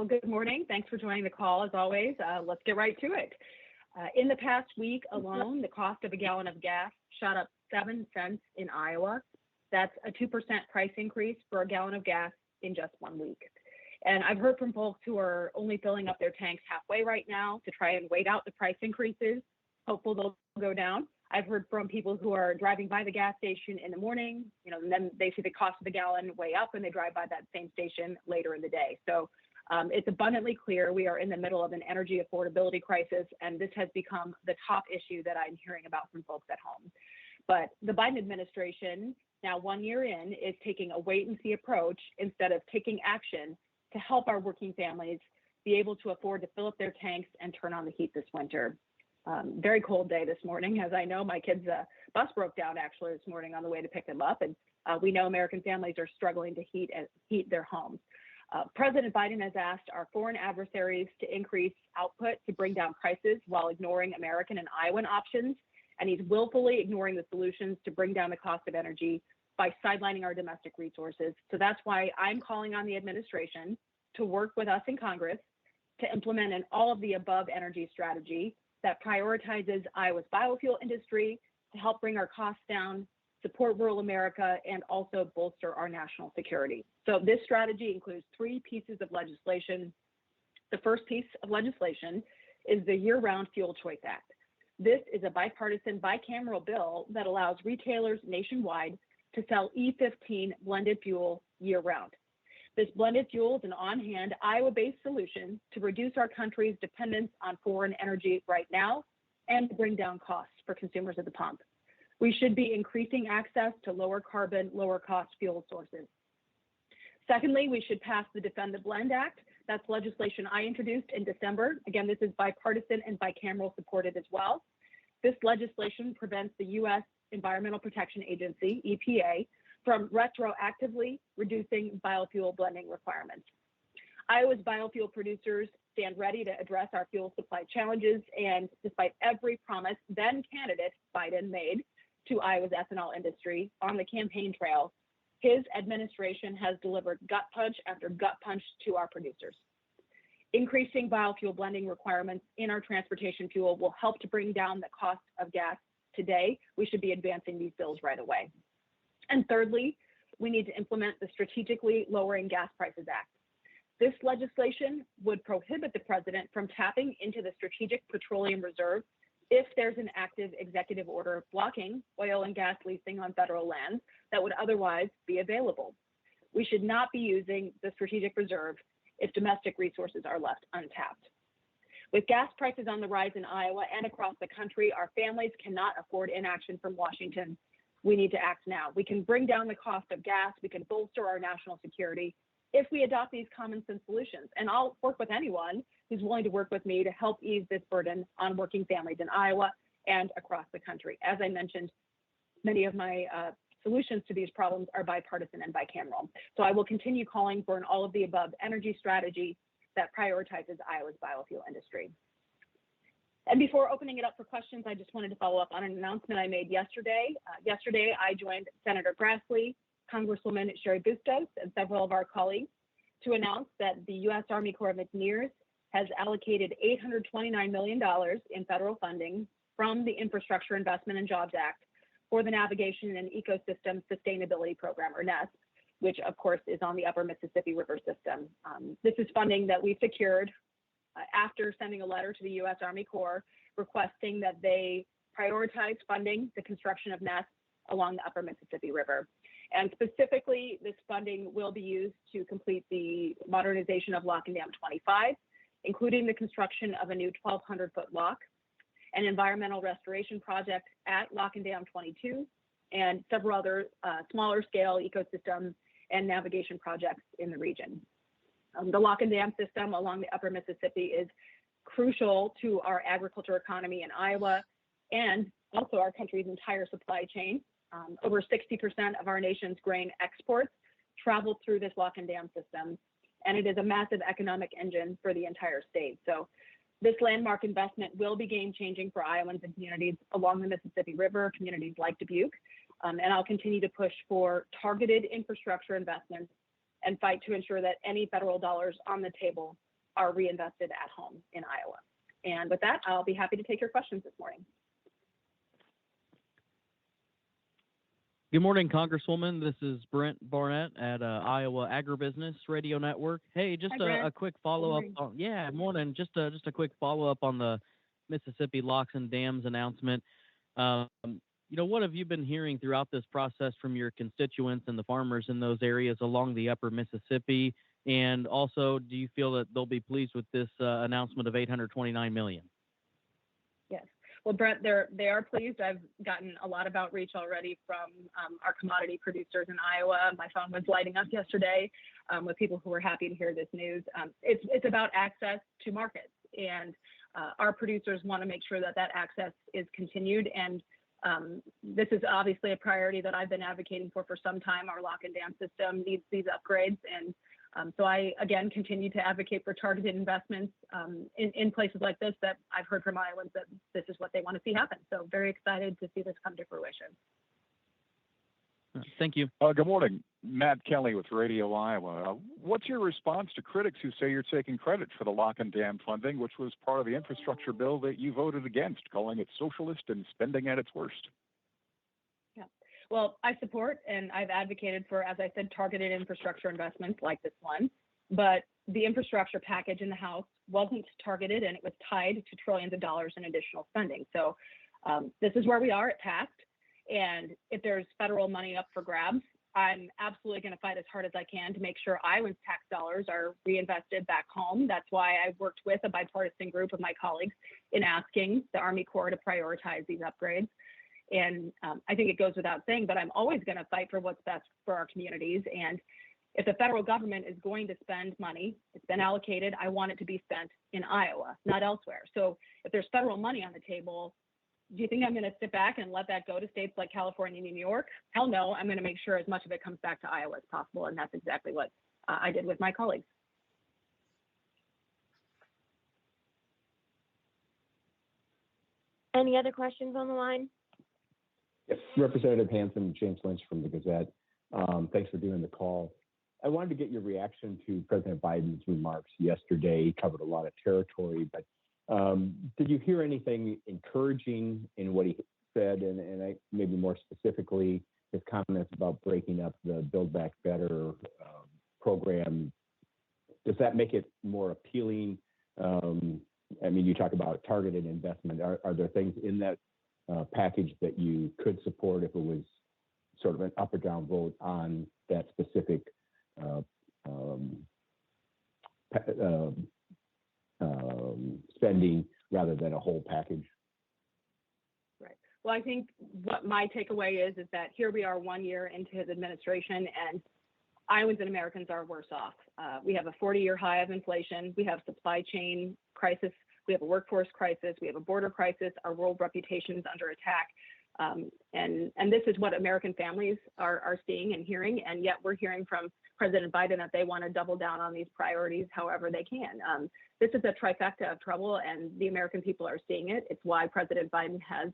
Well, good morning. Thanks for joining the call as always. Let's get right to it. In the past week alone, the cost of a gallon of gas shot up 7 cents in Iowa. That's a 2% price increase for a gallon of gas in just 1 week. And I've heard from folks who are only filling up their tanks halfway right now to try and wait out the price increases, hopeful they'll go down. I've heard from people who are driving by the gas station in the morning, and then they see the cost of the gallon way up and they drive by that same station later in the day. So it's abundantly clear we are in the middle of an energy affordability crisis, and this has become the top issue that I'm hearing about from folks at home. But the Biden administration, now 1 year in, is taking a wait and see approach instead of taking action to help our working families be able to afford to fill up their tanks and turn on the heat this winter. Very cold day this morning. As I know, my kids' bus broke down actually this morning on the way to pick them up. And we know American families are struggling to heat their homes. President Biden has asked our foreign adversaries to increase output to bring down prices while ignoring American and Iowan options. And he's willfully ignoring the solutions to bring down the cost of energy by sidelining our domestic resources. So that's why I'm calling on the administration to work with us in Congress to implement an all of the above energy strategy that prioritizes Iowa's biofuel industry to help bring our costs down, support rural America, and also bolster our national security. So this strategy includes 3 pieces of legislation. The first piece of legislation is the Year-Round Fuel Choice Act. This is a bipartisan, bicameral bill that allows retailers nationwide to sell E15 blended fuel year-round. This blended fuel is an on-hand, Iowa-based solution to reduce our country's dependence on foreign energy right now and to bring down costs for consumers at the pump. We should be increasing access to lower carbon, lower cost fuel sources. Secondly, we should pass the Defend the Blend Act. That's legislation I introduced in December. Again, this is bipartisan and bicameral supported as well. This legislation prevents the U.S. Environmental Protection Agency, EPA, from retroactively reducing biofuel blending requirements. Iowa's biofuel producers stand ready to address our fuel supply challenges, and despite every promise then candidate Biden made to Iowa's ethanol industry on the campaign trail, his administration has delivered gut punch after gut punch to our producers. Increasing biofuel blending requirements in our transportation fuel will help to bring down the cost of gas today. We should be advancing these bills right away. And thirdly, we need to implement the Strategically Lowering Gas Prices Act. This legislation would prohibit the president from tapping into the Strategic Petroleum Reserve if there's an active executive order blocking oil and gas leasing on federal lands that would otherwise be available. We should not be using the Strategic Reserve if domestic resources are left untapped. With gas prices on the rise in Iowa and across the country, our families cannot afford inaction from Washington. We need to act now. We can bring down the cost of gas. We can bolster our national security if we adopt these common sense solutions. And I'll work with anyone who's willing to work with me to help ease this burden on working families in Iowa and across the country. As I mentioned, many of my solutions to these problems are bipartisan and bicameral. So I will continue calling for an all of the above energy strategy that prioritizes Iowa's biofuel industry. And before opening it up for questions, I just wanted to follow up on an announcement I made yesterday. Yesterday, I joined Senator Grassley, Congresswoman Sherry Bustos, and several of our colleagues to announce that the U.S. Army Corps of Engineers has allocated $829 million in federal funding from the Infrastructure Investment and Jobs Act for the Navigation and Ecosystem Sustainability Program, or NESP, which of course is on the upper Mississippi River system. This is funding that we secured after sending a letter to the U.S. Army Corps requesting that they prioritize funding the construction of NESP along the upper Mississippi River. And specifically, this funding will be used to complete the modernization of Lock and Dam 25, including the construction of a new 1,200-foot lock, an environmental restoration project at Lock and Dam 22, and several other smaller scale ecosystem and navigation projects in the region. The lock and dam system along the upper Mississippi is crucial to our agriculture economy in Iowa and also our country's entire supply chain. Over 60% of our nation's grain exports travel through this lock and dam system, and it is a massive economic engine for the entire state. So this landmark investment will be game-changing for Iowans and communities along the Mississippi River, communities like Dubuque, and I'll continue to push for targeted infrastructure investments and fight to ensure that any federal dollars on the table are reinvested at home in Iowa. And with that, I'll be happy to take your questions this morning. Good morning, Congresswoman. This is Brent Barnett at Iowa Agribusiness Radio Network. Hey, just a quick follow-up. Morning. Just a quick follow-up on the Mississippi locks and dams announcement. What have you been hearing throughout this process from your constituents and the farmers in those areas along the upper Mississippi? And also, do you feel that they'll be pleased with this announcement of $829 million? Yes. Well, Brent, they are pleased. I've gotten a lot of outreach already from our commodity producers in Iowa. My phone was lighting up yesterday with people who were happy to hear this news. It's about access to markets, and our producers want to make sure that access is continued. And this is obviously a priority that I've been advocating for some time. Our lock and dam system needs these upgrades, and so I, again, continue to advocate for targeted investments in places like this that I've heard from Iowans that this is what they want to see happen. So very excited to see this come to fruition. Thank you. Good morning. Matt Kelly with Radio Iowa. What's your response to critics who say you're taking credit for the lock and dam funding, which was part of the infrastructure bill that you voted against, calling it socialist and spending at its worst? Well, I support and I've advocated for, as I said, targeted infrastructure investments like this one. But the infrastructure package in the House wasn't targeted, and it was tied to trillions of dollars in additional spending. So this is where we are. It passed. And if there's federal money up for grabs, I'm absolutely going to fight as hard as I can to make sure Iowans' tax dollars are reinvested back home. That's why I worked with a bipartisan group of my colleagues in asking the Army Corps to prioritize these upgrades. And I think it goes without saying, but I'm always going to fight for what's best for our communities. And if the federal government is going to spend money, it's been allocated, I want it to be spent in Iowa, not elsewhere. So if there's federal money on the table, do you think I'm going to sit back and let that go to states like California and New York? Hell no, I'm going to make sure as much of it comes back to Iowa as possible. And that's exactly what I did with my colleagues. Any other questions on the line? Yes, Representative Hinson, James Lynch from the Gazette. Thanks for doing the call. I wanted to get your reaction to President Biden's remarks yesterday. He covered a lot of territory, but did you hear anything encouraging in what he said? And I, maybe more specifically, his comments about breaking up the Build Back Better program. Does that make it more appealing? I mean, you talk about targeted investment. Are there things in that package that you could support if it was sort of an up or down vote on that specific spending rather than a whole package? Right. Well, I think what my takeaway is that here we are 1 year into his administration, and Iowans and Americans are worse off. We have a 40-year high of inflation. We have supply chain crisis. We have a workforce crisis. We have a border crisis. Our world reputation is under attack. And this is what American families are seeing and hearing. And yet we're hearing from President Biden that they want to double down on these priorities however they can. This is a trifecta of trouble, and the American people are seeing it. It's why President Biden has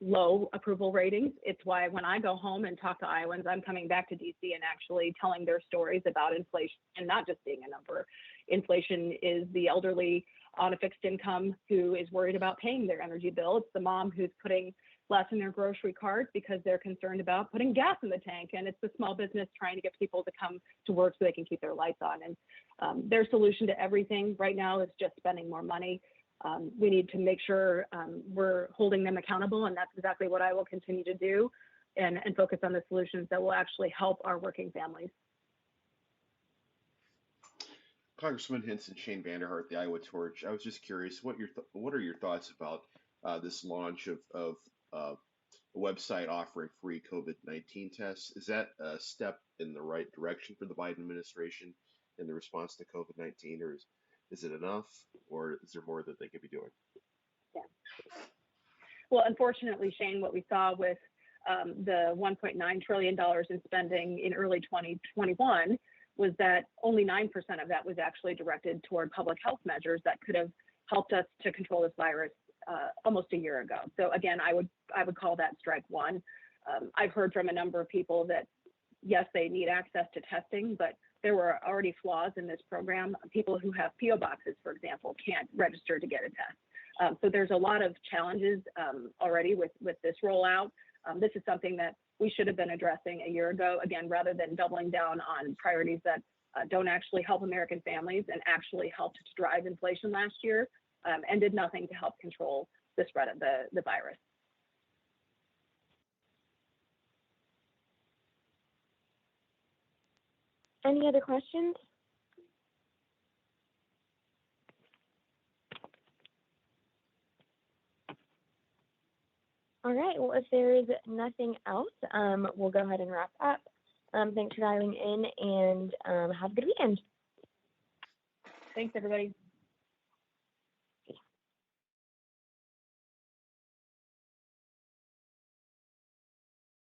low approval ratings. It's why when I go home and talk to Iowans, I'm coming back to DC and actually telling their stories about inflation, and not just being a number. Inflation is the elderly on a fixed income who is worried about paying their energy bill. It's the mom who's putting less in their grocery cart because they're concerned about putting gas in the tank. And it's the small business trying to get people to come to work so they can keep their lights on. And their solution to everything right now is just spending more money. We need to make sure we're holding them accountable, and that's exactly what I will continue to do, and focus on the solutions that will actually help our working families. Congressman Hinson, Shane Vanderhart, the Iowa Torch. I was just curious, what are your thoughts about this launch of a website offering free COVID-19 tests? Is that a step in the right direction for the Biden administration in the response to COVID-19, or is it enough, or is there more that they could be doing? Yeah. Well, unfortunately, Shane, what we saw with the $1.9 trillion in spending in early 2021 was that only 9% of that was actually directed toward public health measures that could have helped us to control this virus almost a year ago. So again, I would call that strike one. I've heard from a number of people that yes, they need access to testing, but there were already flaws in this program. People who have PO boxes, for example, can't register to get a test. So there's a lot of challenges already with this rollout. This is something that we should have been addressing a year ago, again, rather than doubling down on priorities that don't actually help American families and actually helped to drive inflation last year, and did nothing to help control the spread of the virus. Any other questions? All right, well, if there is nothing else, we'll go ahead and wrap up. Thanks for dialing in, and have a good weekend. Thanks, everybody.